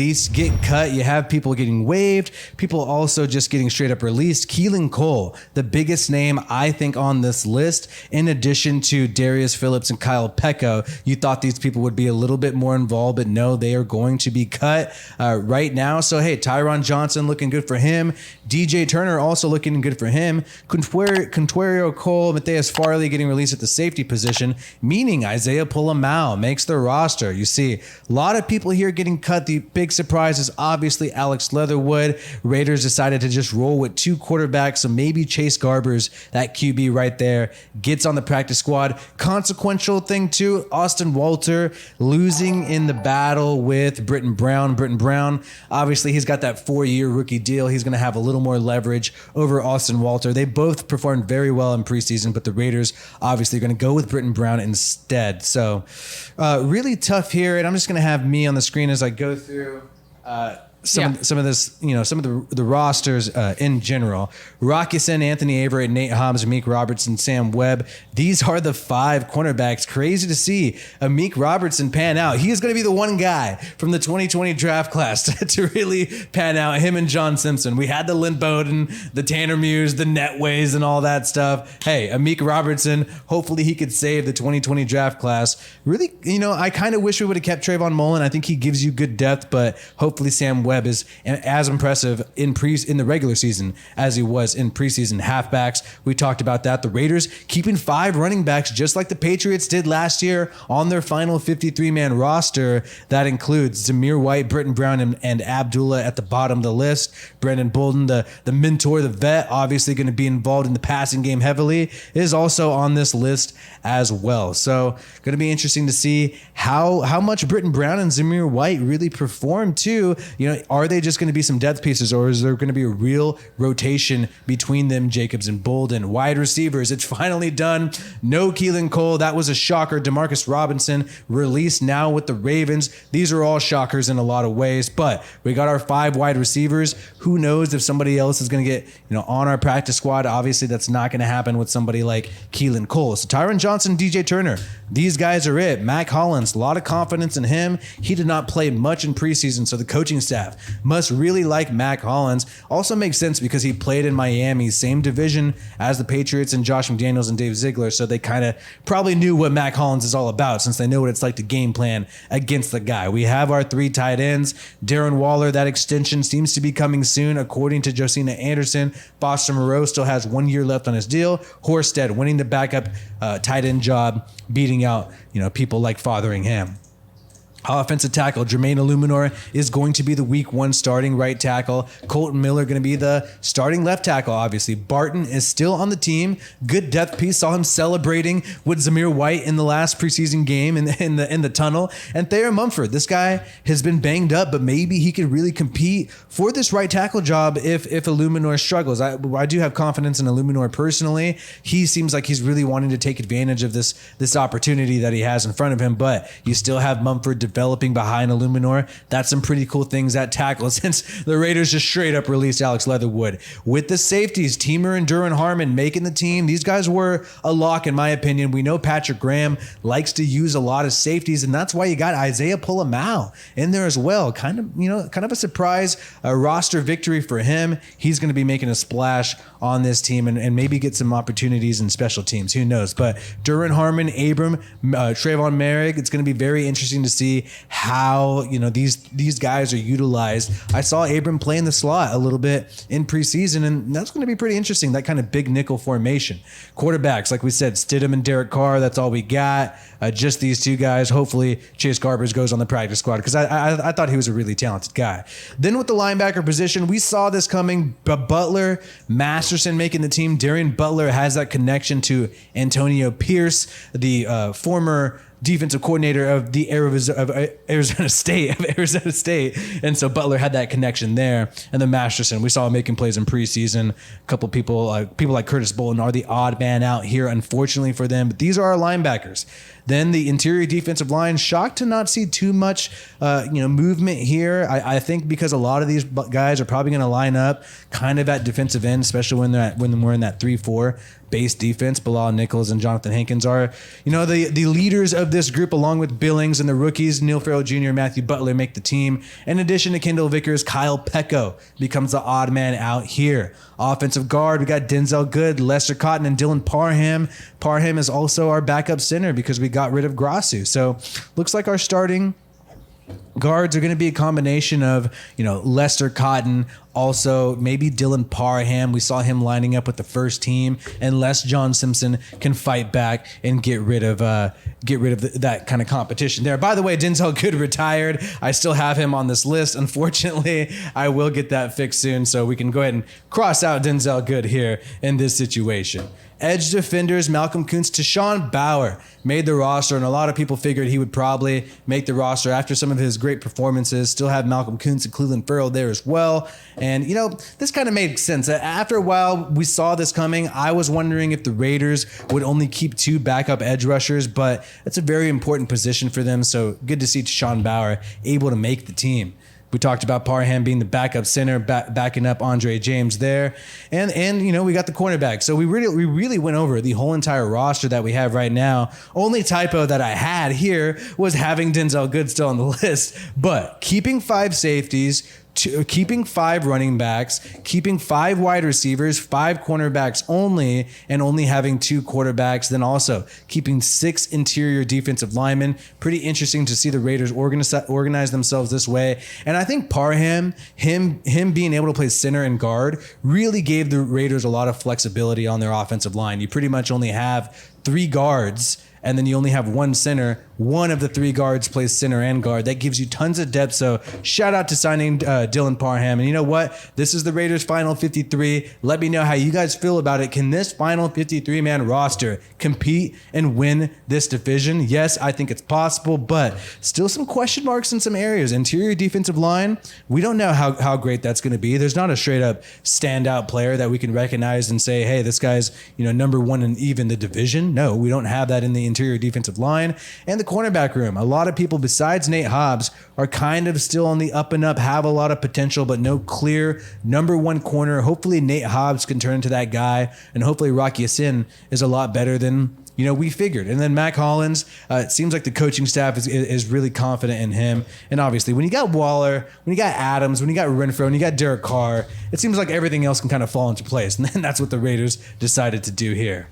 released, get cut. You have people getting waived, people also just getting straight up released. Keelan Cole, the biggest name I think on this list, in addition to Darius Phillips and Kyle Pecco. You thought these people would be a little bit more involved, but no, they are going to be cut right now. So hey, Tyron Johnson looking good for him. DJ Turner also looking good for him. Quinterio Cole, Mateus Farley getting released at the safety position, meaning Isaiah Pulamau makes the roster. You see a lot of people here getting cut. The big surprise is obviously Alex Leatherwood. Raiders decided to just roll with two quarterbacks, so maybe Chase Garbers, that QB right there, gets on the practice squad. Consequential thing too, Austin Walter losing in the battle with Britton Brown. Britton Brown, obviously he's got that 4-year rookie deal. He's going to have a little more leverage over Austin Walter. They both performed very well in preseason, but the Raiders obviously are going to go with Britton Brown instead. So really tough here, and I'm just going to have me on the screen as I go through some of this, some of the rosters in general. Rock Ya-Sin, Anthony Averett, Nate Hobbs, Amik Robertson, Sam Webb. These are the 5 cornerbacks. Crazy to see Amik Robertson pan out. He is going to be the one guy from the 2020 draft class to really pan out. Him and John Simpson. We had the Lynn Bowden, the Tanner Muse, the Netways, and all that stuff. Hey, Amik Robertson, hopefully he could save the 2020 draft class. Really, I kind of wish we would have kept Trayvon Mullen. I think he gives you good depth, but hopefully Sam Webb is as impressive in the regular season as he was in preseason. Halfbacks, we talked about that. The Raiders keeping 5 running backs just like the Patriots did last year on their final 53-man roster. That includes Zamir White, Britton Brown, and Abdullah at the bottom of the list. Brendan Bolden, the mentor, the vet, obviously going to be involved in the passing game heavily, is also on this list as well. So going to be interesting to see how much Britton Brown and Zamir White really perform too. Are they just going to be some depth pieces, or is there going to be a real rotation between them, Jacobs and Bolden? Wide receivers, it's finally done. No Keelan Cole. That was a shocker. Demarcus Robinson released now with the Ravens. These are all shockers in a lot of ways, but we got our 5 wide receivers. Who knows if somebody else is going to get on our practice squad? Obviously, that's not going to happen with somebody like Keelan Cole. So Tyron Johnson, DJ Turner, these guys are it. Mac Hollins, a lot of confidence in him. He did not play much in preseason, so the coaching staff must really like Mac Hollins. Also makes sense because he played in Miami, same division as the Patriots and Josh McDaniels and Dave Ziegler, so they kind of probably knew what Mac Hollins is all about since they know what it's like to game plan against the guy. We have our 3 tight ends. Darren Waller, that extension seems to be coming soon, according to Josina Anderson. Foster Moreau still has 1 year left on his deal. Horsted winning the backup tight end job, beating out people like Fotheringham. Offensive tackle, Jermaine Illuminor is going to be the week 1 starting right tackle. Colton Miller going to be the starting left tackle, obviously. Barton is still on the team. Good depth piece. Saw him celebrating with Zamir White in the last preseason game in the tunnel. And Thayer Mumford, this guy has been banged up, but maybe he could really compete for this right tackle job if Illuminor struggles. I do have confidence in Illuminor personally. He seems like he's really wanting to take advantage of this opportunity that he has in front of him, but you still have Mumford developing behind Illuminor. That's some pretty cool things at tackle since the Raiders just straight up released Alex Leatherwood. With the safeties, Teamer and Duran Harmon making the team. These guys were a lock in my opinion. We know Patrick Graham likes to use a lot of safeties, and that's why you got Isaiah Pulamau in there as well. Kind of a surprise roster victory for him. He's going to be making a splash on this team and maybe get some opportunities in special teams. Who knows? But Duran Harmon, Abram, Trayvon Merrick, it's going to be very interesting to see how these guys are utilized. I saw Abram play in the slot a little bit in preseason, and that's going to be pretty interesting. That kind of big nickel formation. Quarterbacks, like we said, Stidham and Derek Carr. That's all we got. Just these 2 guys. Hopefully Chase Garbers goes on the practice squad because I thought he was a really talented guy. Then with the linebacker position, we saw this coming. Butler, Masterson making the team. Darian Butler has that connection to Antonio Pierce, the former defensive coordinator of the Arizona State. And so Butler had that connection there. And then Masterson, we saw him making plays in preseason. A couple people like Curtis Bolton are the odd man out here, unfortunately for them. But these are our linebackers. Then the interior defensive line, shocked to not see too much movement here. I think because a lot of these guys are probably going to line up kind of at defensive end, especially when we're in that 3-4. base defense. Bilal Nichols and Jonathan Hankins are, the leaders of this group, along with Billings, and the rookies, Neil Farrell Jr., Matthew Butler, make the team. In addition to Kendall Vickers, Kyle Pecco becomes the odd man out here. Offensive guard, we got Denzel Good, Lester Cotton, and Dylan Parham. Parham is also our backup center because we got rid of Grasu. So looks like our starting guards are going to be a combination of, Lester Cotton, also maybe Dylan Parham. We saw him lining up with the first team, unless John Simpson can fight back and get rid of that kind of competition there. By the way, Denzel Good retired. I still have him on this list. Unfortunately, I will get that fixed soon, so we can go ahead and cross out Denzel Good here in this situation. Edge defenders, Malcolm Kuntz, Tashawn Bauer made the roster, and a lot of people figured he would probably make the roster after some of his great performances. Still have Malcolm Kuntz and Cleveland Farrell there as well. And, this kind of made sense. After a while, we saw this coming. I was wondering if the Raiders would only keep 2 backup edge rushers, but it's a very important position for them. So good to see Tashawn Bauer able to make the team. We talked about Parham being the backup center, backing up Andre James there. And we got the cornerback. So we really went over the whole entire roster that we have right now. Only typo that I had here was having Denzel Good still on the list. But keeping 5 safeties, keeping 5 running backs, keeping 5 wide receivers, 5 cornerbacks only, and only having 2 quarterbacks. Then also keeping 6 interior defensive linemen. Pretty interesting to see the Raiders organize themselves this way. And I think Parham, him being able to play center and guard, really gave the Raiders a lot of flexibility on their offensive line. You pretty much only have 3 guards, and then you only have 1 center. One of the 3 guards plays center and guard. That gives you tons of depth. So shout out to signing Dylan Parham. And you know what? This is the Raiders' final 53. Let me know how you guys feel about it. Can this final 53-man roster compete and win this division? Yes, I think it's possible, but still some question marks in some areas. Interior defensive line, we don't know how great that's going to be. There's not a straight-up standout player that we can recognize and say, hey, this guy's number 1 in even the division. No, we don't have that in the interior defensive line. And the cornerback room, a lot of people besides Nate Hobbs are kind of still on the up and up, have a lot of potential, but no clear number 1 corner. Hopefully Nate Hobbs can turn into that guy, and hopefully Rocky Sin is a lot better than we figured. And then Mac Hollins, it seems like the coaching staff is really confident in him. And obviously when you got Waller, when you got Adams, when you got Renfro, and you got Derek Carr, it seems like everything else can kind of fall into place. And then that's what the Raiders decided to do here.